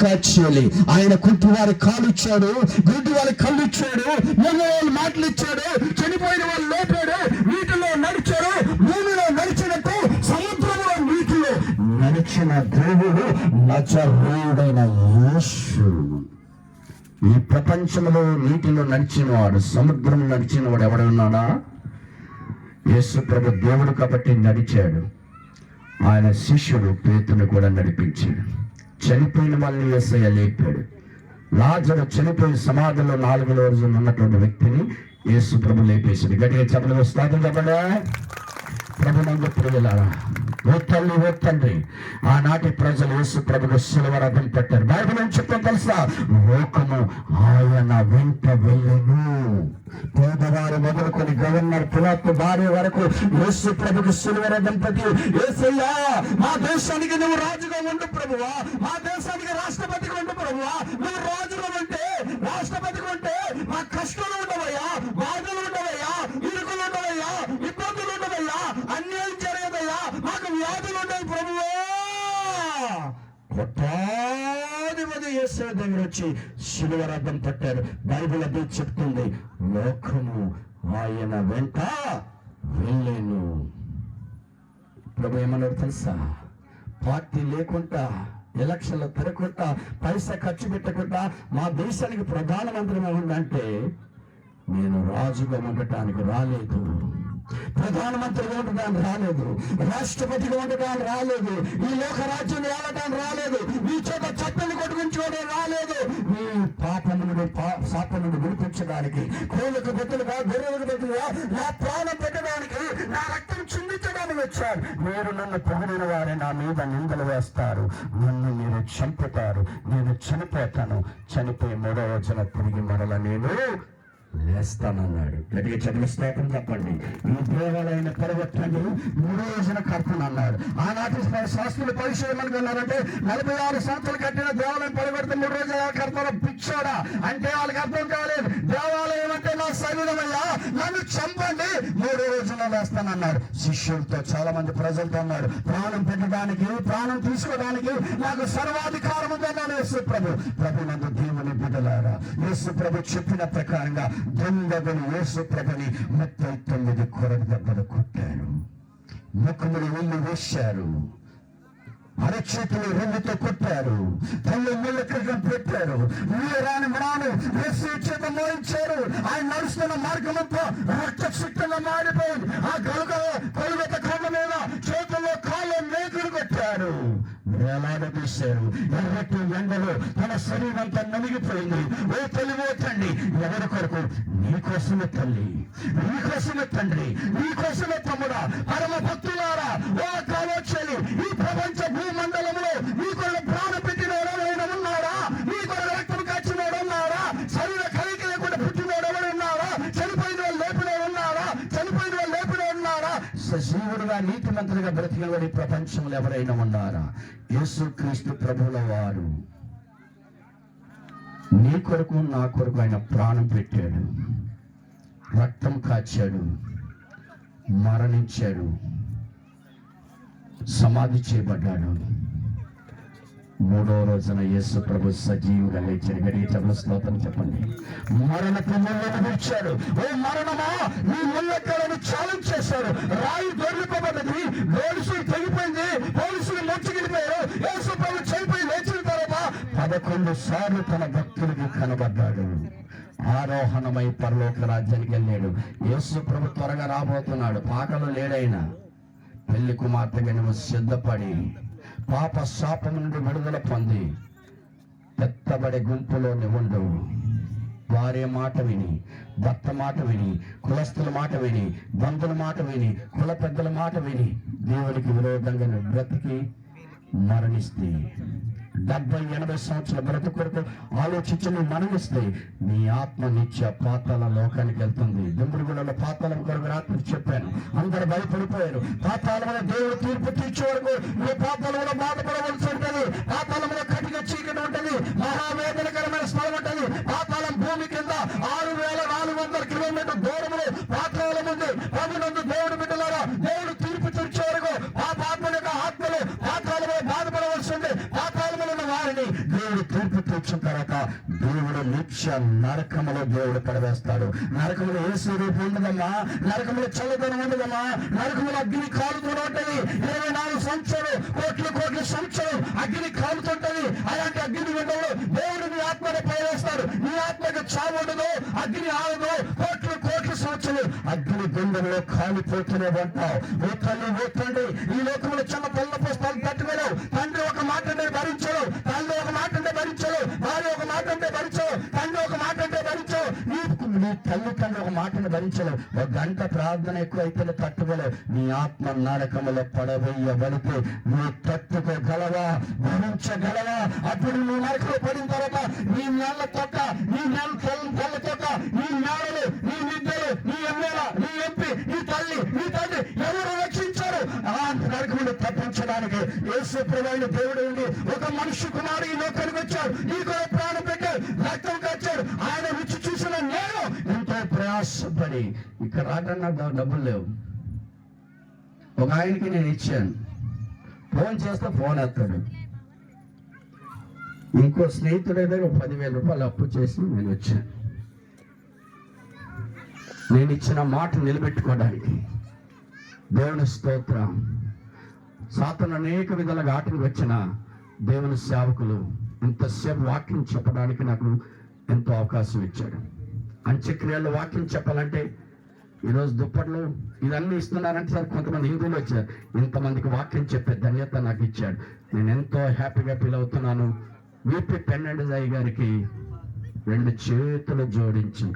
కాచేయాలి. ఆయన కుంటి వారి కాలు ఇచ్చాడు, గుడ్డి వారి కళ్ళు ఇచ్చాడు, మూగ వాళ్ళు మాటలు ఇచ్చాడు, చనిపోయిన వాళ్ళు లేపాడు, నీటిలో నడిచాడు, భూమిలో నడిచినట్టు సముద్రంలో నీటిలో నడిచిన దేవుడు నజరేయుడైన యేసు. ఈ ప్రపంచంలో నీటిలో నడిచినవాడు, సముద్రం నడిచినవాడు ఎవడున్నాడా? యేసు ప్రభు దేవుడు కాబట్టి నడిచాడు. ఆయన శిష్యుడు పేతురుని కూడా నడిపించాడు. చనిపోయిన వాళ్ళని యేసయ్య లేపాడు. లాజరు చనిపోయిన సమాధిలో 4వ రోజున ఉన్నటువంటి వ్యక్తిని యేసు ప్రభు లేపేశాడు. గట్టిగా చెప్పలు స్తోత్రం చెప్పండి. ప్రభునందు ప్రియులారా, ఓ తల్లి, ఓ తండ్రి, ఆనాటి ప్రజలు యేసు ప్రభుకు సిలువ రథం పెట్టారు. బైబిల్ ఏం చెప్తాను తెలుసా? లోకము ఆయన వెంట వెళ్ళెను. పేదవారు మొదలుకొని గవర్నర్ పిలాతు భార్య వరకు యేసు ప్రభుకు సిలువ రథం పెట్టి, యేసయ్యా మా దేశానికి నువ్వు రాజుగా ఉండు ప్రభువా, మా దేశానికి రాష్ట్రపతిగా ఉండు ప్రభువా, నువ్వు రాజుగా ఉంటే, రాష్ట్రపతిగా ఉంటే మా కష్టాలు ఉండవయ్యా, బాధలు ఉండవయ్యా, ఇరుకులు ఉండవయ్యా, ఇబ్బందులు ఉండవయ్యా, అన్యాయం జరగదయ్యా, మాకు వ్యాధులు ఉండవు ప్రభువా. కొట్టాది మంది యేసు దగ్గర వచ్చి సిలువ రథం పట్టారు. బైబిల్ అది చెప్తుంది, లోకము ఆయన వెంట వెళ్ళేను. ప్రభు ఏమన్నాడు తెలుసా? పార్టీ లేకుండా, ఎలక్షన్లు తిరగకుండా, పైసా ఖర్చు పెట్టకుండా మా దేశానికి ప్రధానమంత్రి ఉందంటే నేను రాజుగా ఉండటానికి రాలేదు, ప్రధానమంత్రిగా ఉండటానికి రాలేదు, రాష్ట్రపతిగా ఉండటానికి రాలేదు, ఈ లోక రాజ్యం ఏలటానికి రాలేదు, మీ చేత చట్టలు కొట్టుకుంచుకోవడం రాలేదు, మీ శాప నుండి విడిపించడానికి, కోళ్ళకు బెత్తలుగా, గొర్రెలకు బెత్తలుగా నా ప్రాణం పెట్టడానికి, నా రక్తం చిందించడానికి వచ్చారు. మీరు నన్ను పొగిడిన వారే నా మీద నిందలు వేస్తారు, నన్ను మీరు చంపుతారు, నేను చనిపోతాను, చనిపోయి 3వ రోజున తిరిగి మరల నేను లేస్తానన్నాడు. గట్టిగా చదివి స్తోత్రం చెప్పండి. ఈ దేవాలయాన్ని పరిగెట్టండి, 3వ రోజున కడతానన్నాడు. ఆనాటి శాస్త్రులు పరిశీలనన్నారంటే 46 సంవత్సరాలు కట్టిన దేవాలయం పరిగెడితే 3 రోజులు ఎలా కడతారో పిచ్చోడా అంటే వాళ్ళకి అర్థం కాలేదు. దేవాలయం అంటే నా శరీరమయ్యా, నన్ను చంపండి, 3 రోజుల్లో లేస్తానన్నాడు. శిష్యులతో, చాలా మంది ప్రజలతో అన్నాడు, ప్రాణం పెట్టడానికి, ప్రాణం తీసుకోవడానికి నాకు సర్వాధికారం ఉందన్నాడు యేసు ప్రభు. ప్రభు నందు దేవుని బిడ్డలారా, యేసు ప్రభు చెప్పిన ప్రకారంగా దొంగలు యేసు ప్రభుని 39 కొరడు దెబ్బలు కొట్టారు, ముఖములు ఉల్లి వేశారు, అరచేతులు రెండుతో కొట్టారు, తల్లి ముళ్ళ క్రితం పెట్టారు, రాని మనాను యేసు చేత మోయించారు. ఆయన నడుస్తున్న మార్గంతో రక్తశక్తిగా మారిపోయింది. ఆ కలుగత కొండ మీద చేతుల్లో కాళ్ళు మేకులు కొట్టారు, వేలాడదీశారు. ఎర్రటి ఎండలో తన శరీరం అంతా నలిగిపోయింది. ఓ తల్లి, ఓ తండ్రి, ఎవరి కొరకు? నీకోసమే తల్లి, నీకోసమే తండ్రి, నీకోసమే తమ్ముడా, పరమ భక్తులారా, ఓ కాలోచలి, ఈ ప్రపంచ భూమండలంలో నీ కొరకు ప్రాణం పెట్టిన ఎవరైనా ఉన్నారా? నీ కొరకు రక్తం కాచిన ఉన్నారా? శరీర కలిగి లేకుండా పుట్టిన ఎవరున్నారా? చనిపోయిన వాళ్ళు లేపిన ఉన్నారా? చనిపోయిన వాళ్ళు లేపిన ఉన్నారా? సజీవుడుగా నీతిమంతులుగా బ్రతికిన వారి ప్రపంచంలో ఎవరైనా ఉన్నారా? యేసుక్రీస్తు ప్రభువుల వారు నీ కొరకు, నా కొరకు ఆయన ప్రాణం పెట్టాడు, రక్తం కాచాడు, మరణించాడు, సమాధి చేయబడ్డాడు. 3వ రోజున యేసు ప్రభు సజీవుగా లేచాడు. గడియ స్తోత్రం చెప్పండి. మరణపు ముళ్ళను విడిచాడు. ఓ మరణమా, నీ ముళ్ళెక్కలను ఛాలెంజ్ చేశాడు. రాయి దొరికిపోబడ్డది, పోలీసులు తెగిపోయింది, పోలీసులు మొచ్చిగిలిపోయారు. యేసు ప్రభు చనిపోయి లేచిన తర్వాత 11 సార్లు తన భక్తులకి కనబడ్డాడు. ఆరోహణమై పరలోక రాజ్యానికి వెళ్ళాడు. యేసు ప్రభు త్వరగా రాబోతున్నాడు. పాకలు లేడైనా పెళ్లి కుమార్తెగా నువ్వు సిద్ధపడి పాప శాపం నుండి విడుదల పొంది పెద్దబడి గుంపులో నువ్వుండు. భార్య మాట విని, భర్త మాట విని, కులస్తుల మాట విని, బంధువుల మాట విని, కుల పెద్దల మాట విని దేవునికి విరోధంగా నువ్వు బ్రతికి మరణిస్తే, 70-80 సంవత్సరాల బ్రతుకు కొరకు ఆలోచించి నువ్వు మరణిస్తే నీ ఆత్మ నిత్య పాతాళ లోకానికి వెళ్తుంది. దుంబురుగులలో పాతాళం కొరకు రాత్రి చెప్పాను, అందరూ భయపడిపోయారు. పాతాళంలో దేవుడు తీర్పు తీర్చే వరకు నువ్వు పాతాళంలో బాధపడవలసి ఉంటుంది. పాతాళంలో కటిక చీకటి ఉంటుంది, మహావేదనకరమైన స్థలం ఉంటుంది. పాతాళం భూమి కింద 6400 కిలోమీటర్ దూరంలో పాతాళం ఉంది. ప్రభునందు దేవుడు బిడ్డలారా, దేవుడు తీర్పు తీర్చే వరకు పాపాత్మ యొక్క ఆత్మలు పాతాళంలో బాధపడవలసి ఉంది. పాతాళంలో ఉన్న వారిని దేవుడు తీర్పు తీర్చిన తర్వాత దేవుడు నిత్య నరకములో దేవుడు పడవేస్తాడు. నరకములో ఏ స్వరూపం ఉండదమ్మా, నరకములో చల్లదనం ఉండదమ్మా, నరకములో అగ్ని కాలుతూ ఉంటది. 24 సంవత్సరాలు కోట్ల సంవత్సరాలు అగ్ని కాలుతుంటది. అలాంటి అగ్ని గుండంలో దేవుడు నీ ఆత్మని పడవేస్తాడు. నీ ఆత్మకు చావు ఉండదు, అగ్ని ఆగదు. కోట్ల సంవత్సరాలు అగ్ని గుండంలో కాలిపోతూనే ఉంటావు. ఓ తల్లి, ఓ తండ్రి, ఈ లోకంలో చిన్న పిల్లల పుస్తకాలు తట్టుకోలేవు. తండ్రి ఒక మాట అంటే భరించడు, తల్లి ఒక మాట అంటే భరించడు, భార్య ఒక మాట అంటే భరించవు, తండ్రి ఒక మాట అంటే భరించవు, నీ తల్లిదండ్రులు ఒక మాటను భరించలేవు. ఒక గంట ప్రార్థన ఎక్కువ అయితే తట్టుకోలేవు. నీ ఆత్మ నరకములో పడవేయబడితే నువ్వు తట్టుకోగలవా, భరించగలవా? అప్పుడు నువ్వు నరకలో పడిన తర్వాత నీ నెల తొక్క, నీ నెల తెల్ల తొక్క, నీ మేడలు, నీ నిద్రలు, నీ ఎమ్మెల్యే, నీ ఎంపీ, నీ తల్లి, నీ తండ్రి ఎవరు రక్షించారు? అలాంటి నరకములు తప్పించడానికి యేసు ప్రభువైన దేవుడు ఉండి ఒక మనిషి కుమారుడు ఈ లోకానికి వచ్చాడు. ఈ కూడా ప్రాణం పెట్టాడు, రక్తం కచ్చాడు. ఆయన రుచి చూసిన నేను ఎంతో ప్రయాసపడి ఇక్కడ రావడానికి డబ్బులు లేవు. ఒక ఆయనకి నేను ఇచ్చాను, ఫోన్ చేస్తే ఫోన్ ఎత్తాడు. ఇంకో స్నేహితుడి దగ్గర 10,000 రూపాయలు అప్పు చేసి నేను వచ్చాను. నేను ఇచ్చిన మాట నిలబెట్టుకోవడానికి దేవుని స్తోత్రం. సాతాను అనేక విధాలుగా ఆటలు వచ్చిన దేవుని సేవకులు ఇంతసేపు వాక్యం చెప్పడానికి నాకు ఎంతో అవకాశం ఇచ్చాడు. అంత్యక్రియల్లో వాక్యం చెప్పాలంటే ఈరోజు దుప్పట్లు ఇవన్నీ ఇస్తున్నారంటే సార్ కొంతమంది హిందువులు వచ్చారు. ఇంతమందికి వాక్యం చెప్పే ధన్యత నాకు ఇచ్చాడు. నేను ఎంతో హ్యాపీగా ఫీల్ అవుతున్నాను. వీపీ పెన్నెండు గారికి 2 చేతులు జోడించి